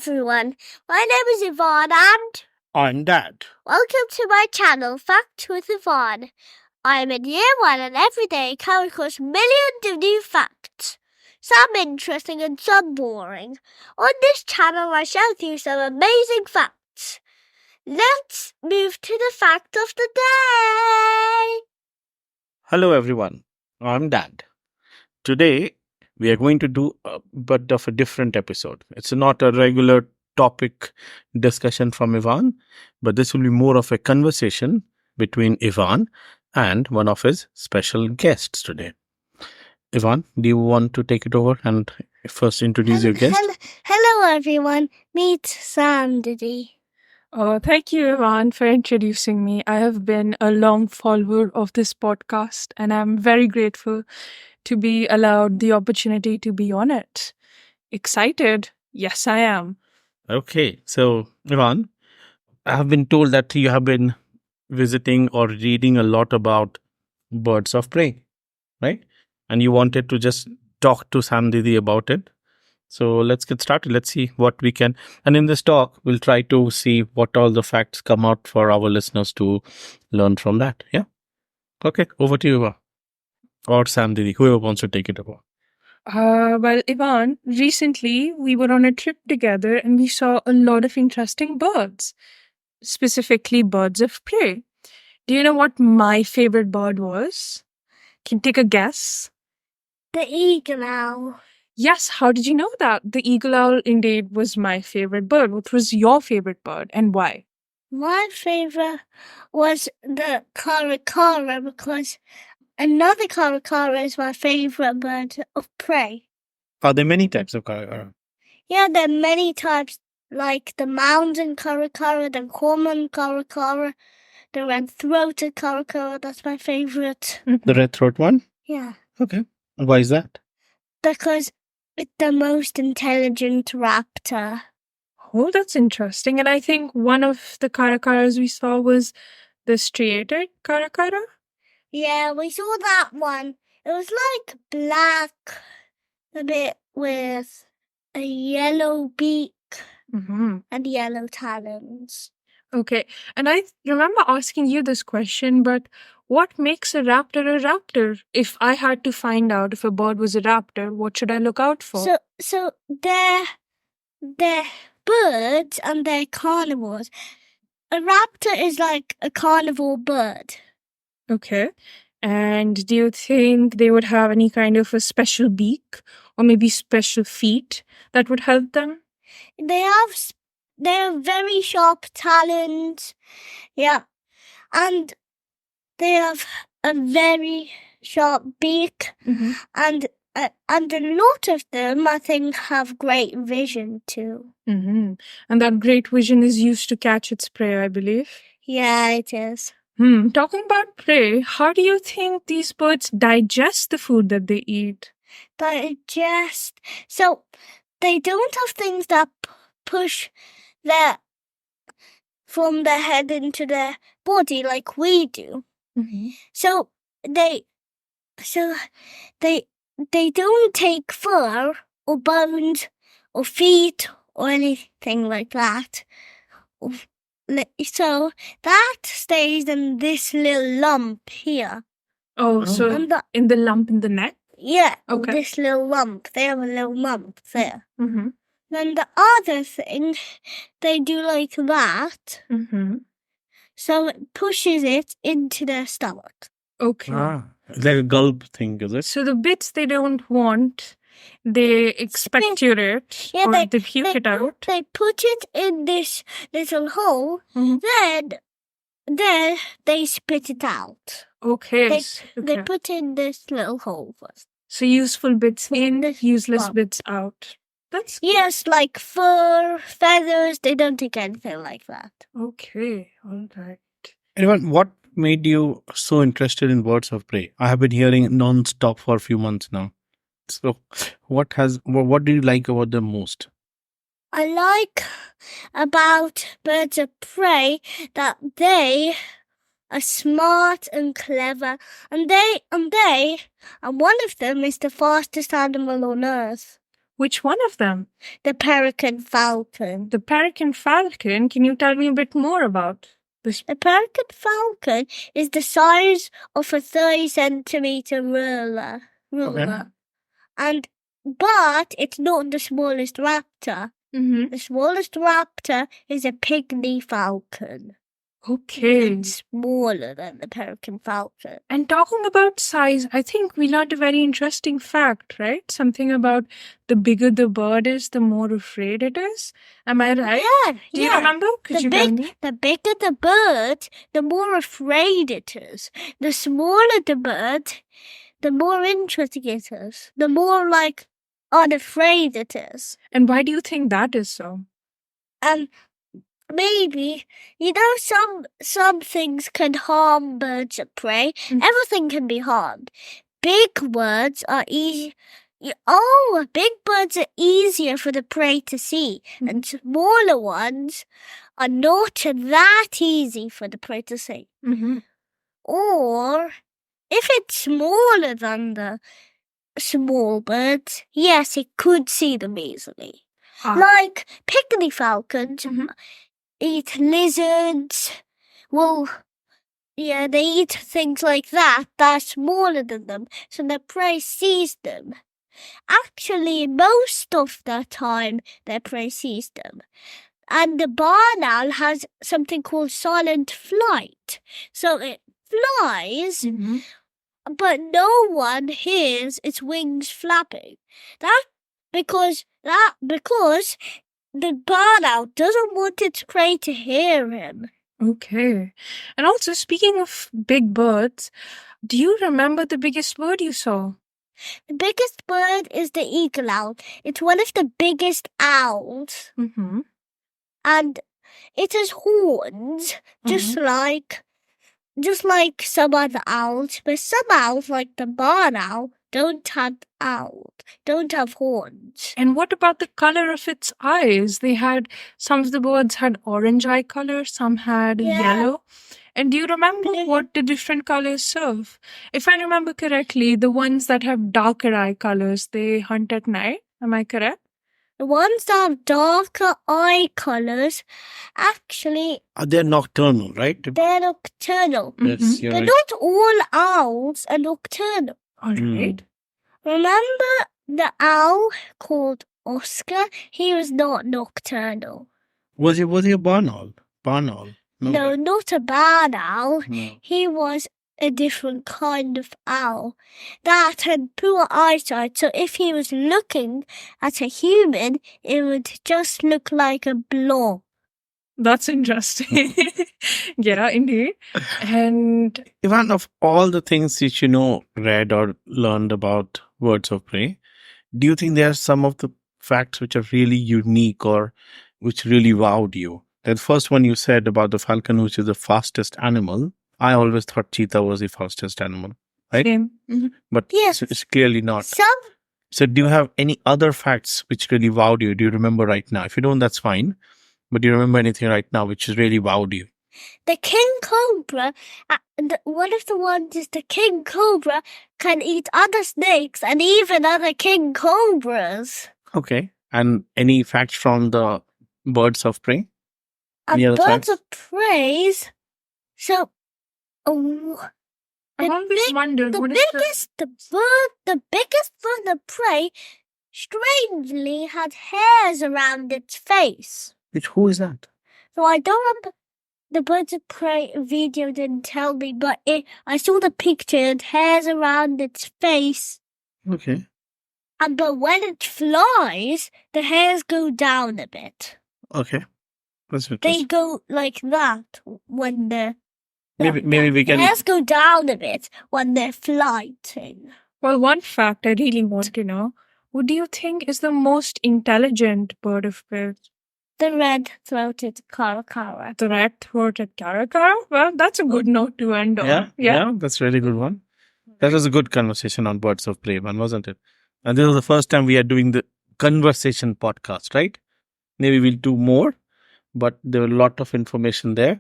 everyone. My name is Yvonne and I'm Dad. welcome to my channel, Facts with Yvonne. I am in year 1 and every day I come across millions of new facts. Some interesting and some boring. On this channel I share with you some amazing facts. Let's move to the fact of the day. Hello, everyone. I'm Dad. Today, we are going to do a bit of a different episode. It's not a regular topic discussion from Ivan, but this will be more of a conversation between Ivan and one of his special guests today. Ivan, do you want to take it over and first introduce your guest? Hello everyone. Meet Sam Diddy. Oh, thank you, Ivaan, for introducing me. I have been a long follower of this podcast, and I'm very grateful to be allowed the opportunity to be on it. Excited? Yes, I am. Okay, so Ivan, I have been told that you have been visiting or reading a lot about birds of prey, right? And you wanted to just talk to Sam Didi about it. So let's get started. Let's see what we can. And in this talk, we'll try to see what all the facts come out for our listeners to learn from that. Yeah. Okay. Over to you, Eva. Or Sam Didi, whoever wants to take it over. Well, Ivaan, recently we were on a trip together and we saw a lot of interesting birds, specifically birds of prey. Do you know what my favorite bird was? Can you take a guess? The eagle owl. Yes, how did you know that? The eagle owl indeed was my favorite bird. What was your favorite bird and why? My favorite was the caracara because another caracara is my favorite bird of prey. Are there many types of caracara? Yeah, there are many types, like the mountain caracara, the common caracara, the red-throated caracara. That's my favorite. The red throat one? Yeah, Okay. Why is that? because it's the most intelligent raptor. Oh, that's interesting. And I think one of the caracaras we saw was the striated caracara. Yeah, we saw that one. It was like black, a bit with a yellow beak Mm-hmm. and yellow talons. Okay. And I remember asking you this question, but what makes a raptor? If I had to find out if a bird was a raptor, what should I look out for? So they're birds and they're carnivores. A raptor is like a carnivore bird. Okay. And do you think they would have any kind of a special beak or maybe special feet that would help them? They have very sharp talons. Yeah. And they have a very sharp beak. Mm-hmm. And a lot of them, I think, have great vision too. Mm-hmm. And that great vision is used to catch its prey, I believe. Yeah, it is. Talking about prey, how do you think these birds digest the food that they eat? So they don't have things that push from their head into their body like we do. Mm-hmm. So they don't take fur or bones or feet or anything like that. So that stays in this little lump here. Oh, so in the lump in the neck? Yeah, Okay. this little lump. They have a little lump there. Mm-hmm. Then the other thing, they do like that. Mm-hmm. So it pushes it into their stomach. Okay. Like a gulp thing, is it? So the bits they don't want, they expectorate Yeah, or they puke it out. They put it in this little hole. Mm-hmm. Then they spit it out. Okay. They put in this little hole first. So useful bits in, This useless lump. bits out. That's good. Yes, like fur, feathers. They don't take anything like that. Okay. All right. Anyone, what made you so interested in birds of prey? I have been hearing non-stop for a few months now. So, what do you like about them most? I like about birds of prey that they are smart and clever, and one of them is the fastest animal on earth. Which one of them? The peregrine falcon. The peregrine falcon. Can you tell me a bit more about this? The peregrine falcon is the size of a 30-centimeter ruler. But it's not the smallest raptor. Mm-hmm. The smallest raptor is a pygmy falcon. Okay. It's smaller than the peregrine falcon. And talking about size, I think we learned a very interesting fact, right? Something about the bigger the bird is, the more afraid it is. Am I right? Yeah. Do you remember? Could you tell me? The bigger the bird, the more afraid it is. The smaller the bird, the more interesting it is. The more unafraid it is. And why do you think that is so? Maybe, some things can harm birds of prey. Mhm. Everything can be harmed. Big birds are easy. Big birds are easier for the prey to see, and smaller ones are not that easy for the prey to see. Mm-hmm. Or, if it's smaller than the small birds, yes, it could see them easily. Like pygmy falcons eat lizards. Well, yeah, they eat things like that are smaller than them, so the prey sees them. Actually, most of the time, the prey sees them. And the barn owl has something called silent flight. So it flies, but no one hears its wings flapping. Because the barn owl doesn't want its prey to hear him. Okay. And also, speaking of big birds, do you remember the biggest bird you saw? The biggest bird is the eagle owl. It's one of the biggest owls. Mm-hmm. And it has horns, just like some other owls. But some owls, like the barn owl, don't have horns. And what about the color of its eyes? Some of the birds had orange eye color, some had yellow. And do you remember what the different colors serve? If I remember correctly, the ones that have darker eye colors, they hunt at night. Am I correct? The ones that have darker eye colors, actually, They're nocturnal, right? they're nocturnal. Yes, you're But right. not all owls are nocturnal. All right. Remember the owl called Oscar? He was not nocturnal. Was he a barn owl? Barn owl? No, not a barn owl. No. He was a different kind of owl that had poor eyesight. So if he was looking at a human, it would just look like a blob. That's interesting. Yeah, indeed. And Ivan, of all the things which read or learned about birds of prey, do you think there are some of the facts which are really unique or which really wowed you? That first one you said about the falcon, which is the fastest animal. I always thought cheetah was the fastest animal, right? same. But Yes. it's clearly not. Some So do you have any other facts which really wowed you? Do you remember right now? If you don't, that's fine. But do you remember anything right now which has really wowed you? the king cobra, one of the ones is the king cobra can eat other snakes and even other king cobras. Okay. And any facts from the birds of prey? And Any other birds facts? of prey. So, I've always wondered the what biggest bird of prey strangely had hairs around its face. Who is that? So I don't remember. The birds of prey video didn't tell me, but I saw the picture and hairs around its face. Okay. But when it flies, the hairs go down a bit. Okay. That's They interesting. go like that when they're. Maybe we The can. hairs go down a bit when they're flying. Well, one fact I really want to know, what do you think is the most intelligent bird of prey? The red-throated caracara. The red-throated caracara? Well, that's a good note to end on. Yeah, that's a really good one. That was a good conversation on birds of prey, man, wasn't it? And this is the first time we are doing the conversation podcast, right? Maybe we'll do more, but there were a lot of information there.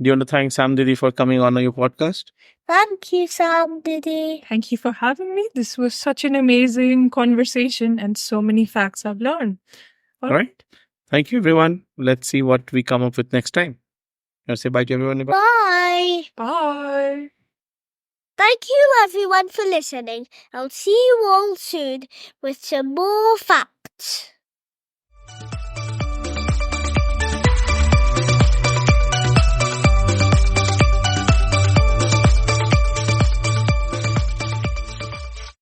Do you want to thank Sam Diddy for coming on your podcast? Thank you, Sam Diddy. Thank you for having me. This was such an amazing conversation and so many facts I've learned. All right. Thank you, everyone. Let's see what we come up with next time. I'll say bye to everyone. Bye. Bye. Thank you, everyone, for listening. I'll see you all soon with some more facts.